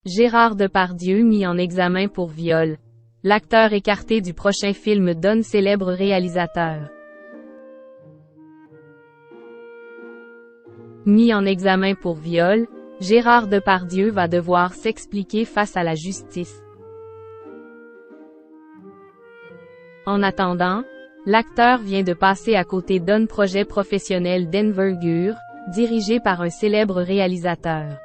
Gérard Depardieu mis en examen pour viol. L'acteur écarté du prochain film donne célèbre réalisateur. Mis en examen pour viol, Gérard Depardieu va devoir s'expliquer face à la justice. En attendant, l'acteur vient de passer à côté d'un projet professionnel d'envergure, dirigé par un célèbre réalisateur.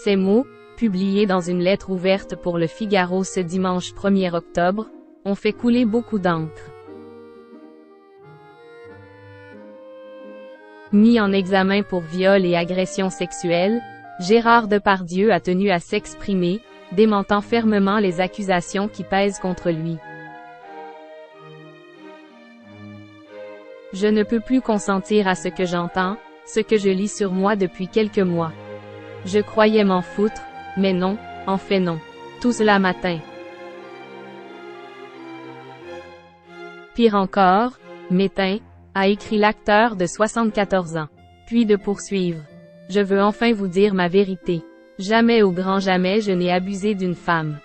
Ces mots, publiés dans une lettre ouverte pour Le Figaro ce dimanche 1er octobre, ont fait couler beaucoup d'encre. Mis en examen pour viol et agression sexuelle, Gérard Depardieu a tenu à s'exprimer, démentant fermement les accusations qui pèsent contre lui. Je ne peux plus consentir à ce que j'entends, ce que je lis sur moi depuis quelques mois. Je croyais m'en foutre, mais non, en fait non. Tout cela m'atteint. Pire encore, m'éteint, a écrit l'acteur de 74 ans. Puis de poursuivre. Je veux enfin vous dire ma vérité. Jamais au grand jamais je n'ai abusé d'une femme.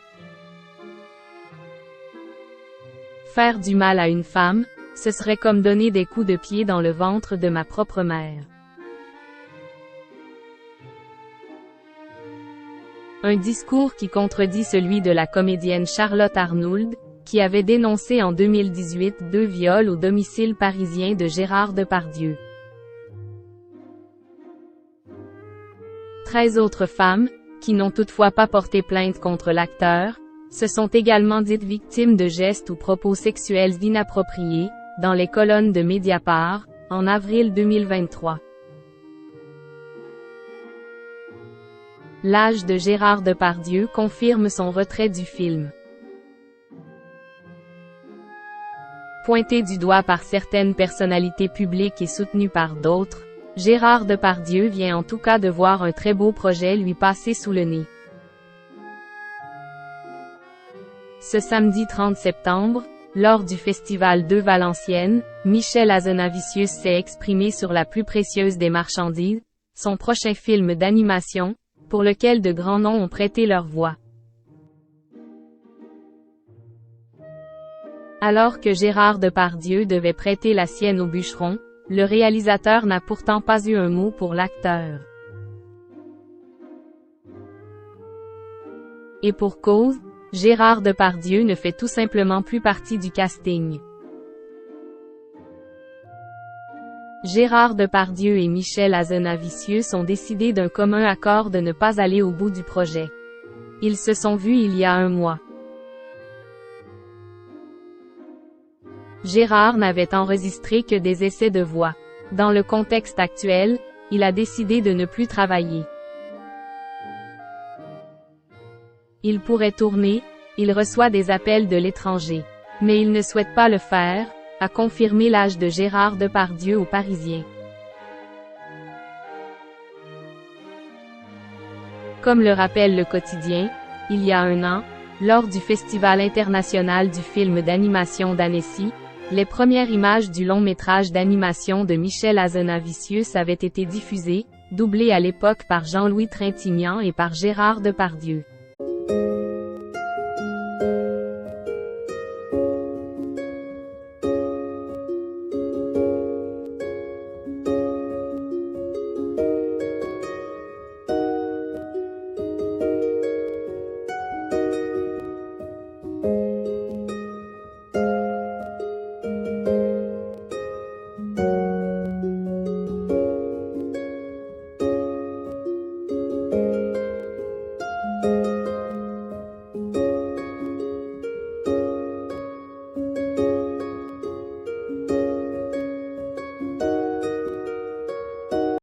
Faire du mal à une femme, ce serait comme donner des coups de pied dans le ventre de ma propre mère. Un discours qui contredit celui de la comédienne Charlotte Arnould, qui avait dénoncé en 2018 2 viols au domicile parisien de Gérard Depardieu. 13 autres femmes, qui n'ont toutefois pas porté plainte contre l'acteur, se sont également dites victimes de gestes ou propos sexuels inappropriés, dans les colonnes de Mediapart, en avril 2023. L'âge de Gérard Depardieu confirme son retrait du film. Pointé du doigt par certaines personnalités publiques et soutenu par d'autres, Gérard Depardieu vient en tout cas de voir un très beau projet lui passer sous le nez. Ce samedi 30 septembre, lors du Festival de Valenciennes, Michel Hazanavicius s'est exprimé sur La plus précieuse des marchandises, son prochain film d'animation, pour lequel de grands noms ont prêté leur voix. Alors que Gérard Depardieu devait prêter la sienne au bûcheron, le réalisateur n'a pourtant pas eu un mot pour l'acteur. Et pour cause, Gérard Depardieu ne fait tout simplement plus partie du casting. Gérard Depardieu et Michel Hazanavicius ont décidé d'un commun accord de ne pas aller au bout du projet. Ils se sont vus il y a un mois. Gérard n'avait enregistré que des essais de voix. Dans le contexte actuel, il a décidé de ne plus travailler. Il pourrait tourner, il reçoit des appels de l'étranger. Mais il ne souhaite pas le faire, a confirmé l'âge de Gérard Depardieu aux Parisiens. Comme le rappelle le quotidien, il y a un an, lors du Festival international du film d'animation d'Annecy, les premières images du long-métrage d'animation de Michel Hazanavicius avaient été diffusées, doublées à l'époque par Jean-Louis Trintignant et par Gérard Depardieu.